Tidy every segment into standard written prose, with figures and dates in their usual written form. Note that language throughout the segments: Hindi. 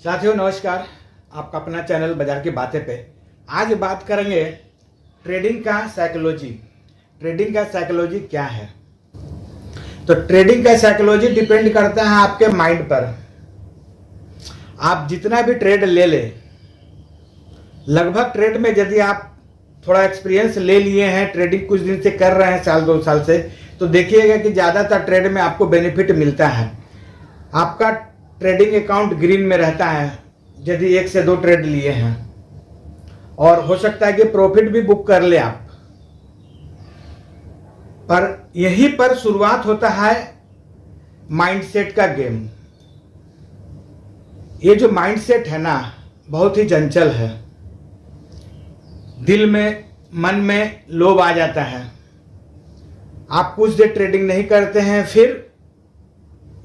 साथियों नमस्कार, आपका अपना चैनल बाजार की बातें पे आज बात करेंगे ट्रेडिंग का साइकोलॉजी। ट्रेडिंग का साइकोलॉजी क्या है? तो ट्रेडिंग का साइकोलॉजी डिपेंड करता है आपके माइंड पर। आप जितना भी ट्रेड ले ले, लगभग ट्रेड में यदि आप थोड़ा एक्सपीरियंस ले लिए हैं, ट्रेडिंग कुछ दिन से कर रहे हैं, साल 2 साल से, तो देखिएगा कि ज़्यादातर ट्रेड में आपको बेनिफिट मिलता है। आपका ट्रेडिंग अकाउंट ग्रीन में रहता है यदि 1 से 2 ट्रेड लिए हैं, और हो सकता है कि प्रॉफिट भी बुक कर ले आप। पर यहीं पर शुरुआत होता है माइंडसेट का गेम। ये जो माइंडसेट है ना, बहुत ही चंचल है। दिल में, मन में लोभ आ जाता है। आप कुछ देर ट्रेडिंग नहीं करते हैं, फिर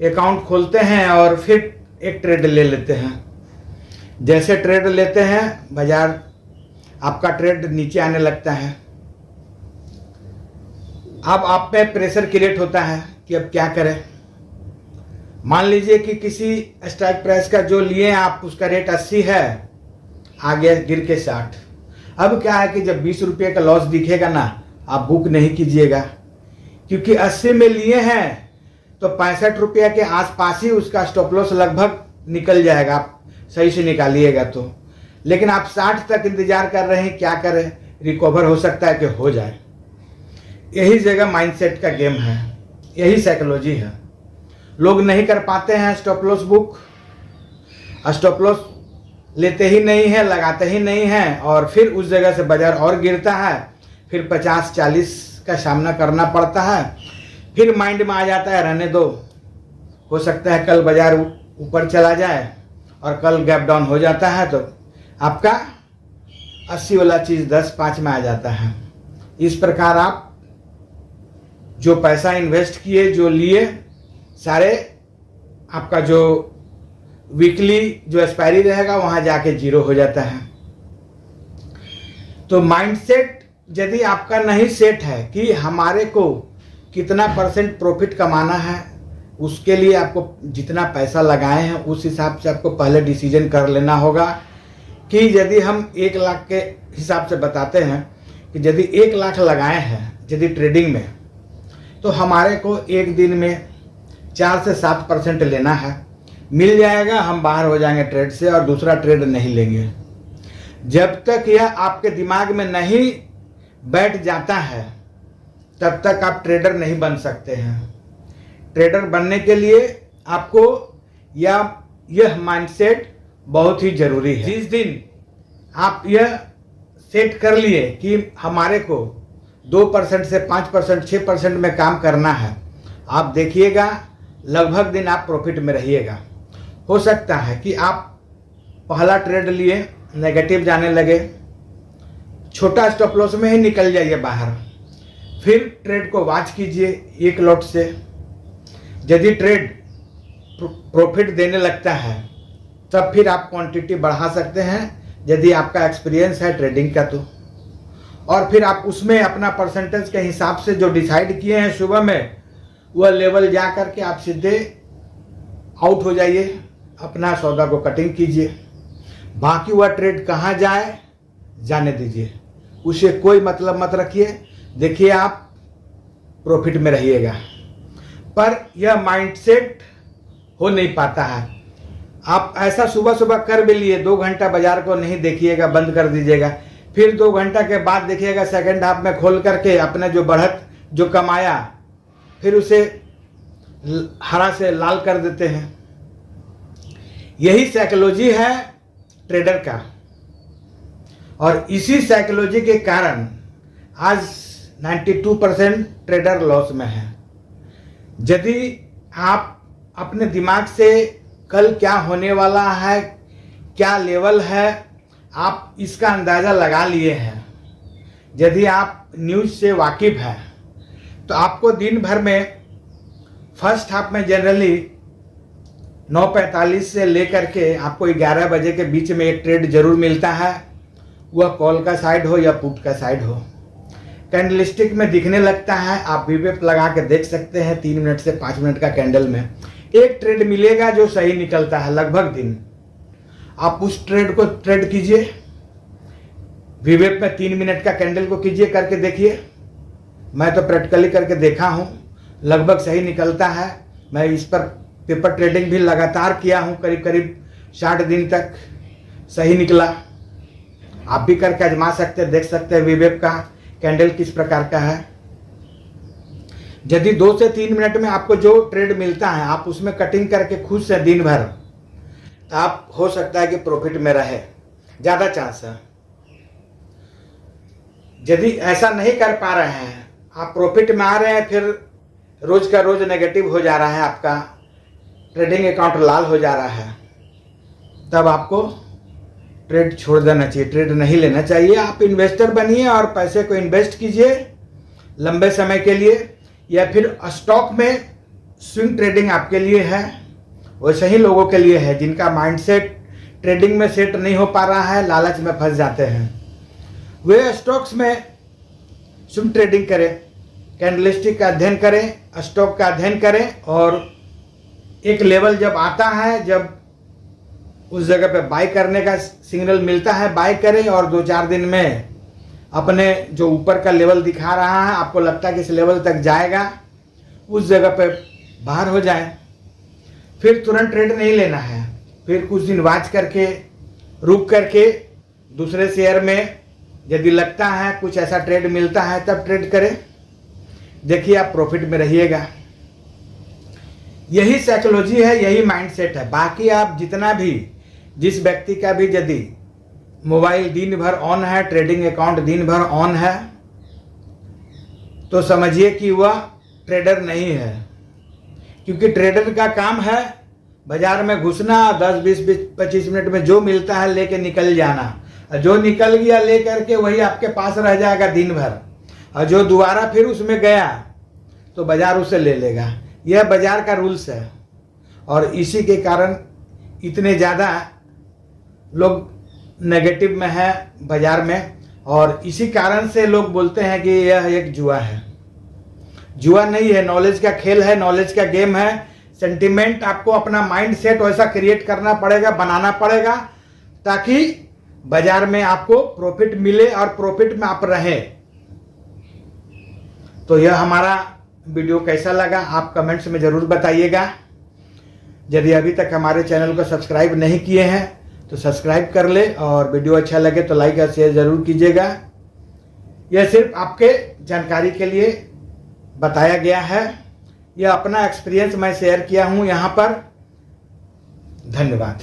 अकाउंट खोलते हैं और फिर एक ट्रेड ले लेते हैं। जैसे ट्रेड लेते हैं, बाजार आपका ट्रेड नीचे आने लगता है। अब आप पे प्रेशर क्रिएट होता है कि अब क्या करें। मान लीजिए कि किसी स्ट्राइक प्राइस का जो लिए आप, उसका रेट 80 है, आ गया गिर के 60। अब क्या है कि जब 20 रुपये का लॉस दिखेगा ना, आप बुक नहीं कीजिएगा, क्योंकि 80 में लिए हैं तो 65 रुपये के आसपास ही उसका स्टॉप लॉस लगभग निकल जाएगा, आप सही से निकालिएगा तो। लेकिन आप 60 तक इंतजार कर रहे हैं, क्या करें, रिकवर हो सकता है कि हो जाए। यही जगह माइंडसेट का गेम है, यही साइकोलॉजी है। लोग नहीं कर पाते हैं stop loss book, stop loss लेते ही नहीं है, लगाते ही नहीं हैं, और फिर उस जगह से बाजार और गिरता है। फिर 50-40 का सामना करना पड़ता है। फिर माइंड में आ जाता है, रहने दो, हो सकता है कल बाजार ऊपर चला जाए, और कल गैप डाउन हो जाता है तो आपका 80 वाला चीज़ 10-5 में आ जाता है। इस प्रकार आप जो पैसा इन्वेस्ट किए, जो लिए, सारे आपका जो वीकली जो एक्सपायरी रहेगा वहाँ जाके जीरो हो जाता है। तो माइंडसेट यदि आपका नहीं सेट है कि हमारे को कितना % प्रॉफिट कमाना है, उसके लिए आपको जितना पैसा लगाए हैं उस हिसाब से आपको पहले डिसीजन कर लेना होगा कि यदि हम 1 लाख के हिसाब से बताते हैं कि यदि 1 लाख लगाए हैं यदि ट्रेडिंग में, तो हमारे को एक दिन में 4 से 7% लेना है। मिल जाएगा, हम बाहर हो जाएंगे ट्रेड से और दूसरा ट्रेड नहीं लेंगे। जब तक यह आपके दिमाग में नहीं बैठ जाता है, तब तक आप ट्रेडर नहीं बन सकते हैं। ट्रेडर बनने के लिए आपको यह माइंडसेट बहुत ही जरूरी है। जिस दिन आप यह सेट कर लिए कि हमारे को 2% से 5%, 6% में काम करना है, आप देखिएगा लगभग दिन आप प्रॉफिट में रहिएगा। हो सकता है कि आप पहला ट्रेड लिए, नेगेटिव जाने लगे, छोटा स्टॉप लॉस में ही निकल जाइए बाहर। फिर ट्रेड को वॉच कीजिए एक लॉट से। यदि ट्रेड प्रॉफिट देने लगता है, तब फिर आप क्वांटिटी बढ़ा सकते हैं यदि आपका एक्सपीरियंस है ट्रेडिंग का तो। और फिर आप उसमें अपना परसेंटेज के हिसाब से जो डिसाइड किए हैं सुबह में, वह लेवल जा कर के आप सीधे आउट हो जाइए, अपना सौदा को कटिंग कीजिए। बाकी वह ट्रेड कहाँ जाए जाने दीजिए, उसे कोई मतलब मत रखिए। देखिए आप प्रॉफिट में रहिएगा। पर यह माइंडसेट हो नहीं पाता है। आप ऐसा सुबह सुबह कर भी लिए, 2 घंटा बाजार को नहीं देखिएगा, बंद कर दीजिएगा। फिर 2 घंटा के बाद देखिएगा सेकंड हाफ में खोल करके अपने जो बढ़त जो कमाया, फिर उसे हरा से लाल कर देते हैं। यही साइकोलॉजी है ट्रेडर का, और इसी साइकोलॉजी के कारण आज 92% ट्रेडर लॉस में है। यदि आप अपने दिमाग से कल क्या होने वाला है, क्या लेवल है, आप इसका अंदाज़ा लगा लिए हैं, यदि आप न्यूज़ से वाकिफ़ हैं, तो आपको दिन भर में फर्स्ट हाफ में जनरली 9:45 से लेकर के आपको 11 बजे के बीच में एक ट्रेड जरूर मिलता है। वह कॉल का साइड हो या पुट का साइड हो, कैंडलस्टिक में दिखने लगता है। आप वीवेप लगा के देख सकते हैं, 3 मिनट से 5 मिनट का कैंडल में एक ट्रेड मिलेगा जो सही निकलता है लगभग दिन। आप उस ट्रेड को ट्रेड कीजिए। वीवेप में 3 मिनट का कैंडल को कीजिए, करके देखिए। मैं तो प्रैक्टिकली करके देखा हूँ, लगभग सही निकलता है। मैं इस पर पेपर ट्रेडिंग भी लगातार किया हूँ, करीब करीब 60 दिन तक सही निकला। आप भी करके आजमा सकते हैं, देख सकते हैं वीवेप का कैंडल किस प्रकार का है। यदि 2 से 3 मिनट में आपको जो ट्रेड मिलता है आप उसमें कटिंग करके खुद से दिन भर, तो आप हो सकता है कि प्रॉफिट में रहे, ज़्यादा चांस है। यदि ऐसा नहीं कर पा रहे हैं, आप प्रॉफिट में आ रहे हैं, फिर रोज का रोज नेगेटिव हो जा रहा है, आपका ट्रेडिंग अकाउंट लाल हो जा रहा है, तब आपको ट्रेड छोड़ देना चाहिए, ट्रेड नहीं लेना चाहिए। आप इन्वेस्टर बनिए और पैसे को इन्वेस्ट कीजिए लंबे समय के लिए, या फिर स्टॉक में स्विंग ट्रेडिंग आपके लिए है। वैसे ही लोगों के लिए है जिनका माइंडसेट ट्रेडिंग में सेट नहीं हो पा रहा है, लालच में फंस जाते हैं, वे स्टॉक्स में स्विंग ट्रेडिंग करें, कैंडलस्टिक का अध्ययन करें, स्टॉक का अध्ययन करें, और एक लेवल जब आता है, जब उस जगह पे बाय करने का सिग्नल मिलता है, बाय करें, और 2-4 दिन में अपने जो ऊपर का लेवल दिखा रहा है, आपको लगता है कि इस लेवल तक जाएगा, उस जगह पे बाहर हो जाए। फिर तुरंत ट्रेड नहीं लेना है, फिर कुछ दिन वॉच करके, रुक करके दूसरे शेयर में यदि लगता है कुछ ऐसा ट्रेड मिलता है तब ट्रेड करें। देखिए आप प्रॉफिट में रहिएगा। यही साइकोलॉजी है, यही माइंडसेट है। बाकी आप जितना भी, जिस व्यक्ति का भी यदि मोबाइल दिन भर ऑन है, ट्रेडिंग अकाउंट दिन भर ऑन है, तो समझिए कि वह ट्रेडर नहीं है। क्योंकि ट्रेडर का काम है बाजार में घुसना, 10, 20, 25 मिनट में जो मिलता है लेके निकल जाना। जो निकल गया ले करके वही आपके पास रह जाएगा दिन भर, और जो दोबारा फिर उसमें गया तो बाजार उसे ले लेगा। यह बाजार का रूल्स है, और इसी के कारण इतने ज़्यादा लोग नेगेटिव में है बाजार में, और इसी कारण से लोग बोलते हैं कि यह एक जुआ है। जुआ नहीं है, नॉलेज का खेल है, नॉलेज का गेम है। सेंटिमेंट आपको अपना माइंड सेट वैसा क्रिएट करना पड़ेगा, बनाना पड़ेगा, ताकि बाजार में आपको प्रॉफिट मिले और प्रॉफिट में आप रहें। तो यह हमारा वीडियो कैसा लगा आप कमेंट्स में ज़रूर बताइएगा। यदि अभी तक हमारे चैनल को सब्सक्राइब नहीं किए हैं तो सब्सक्राइब कर ले, और वीडियो अच्छा लगे तो लाइक और शेयर ज़रूर कीजिएगा। यह सिर्फ आपके जानकारी के लिए बताया गया है, यह अपना एक्सपीरियंस मैं शेयर किया हूँ यहाँ पर। धन्यवाद।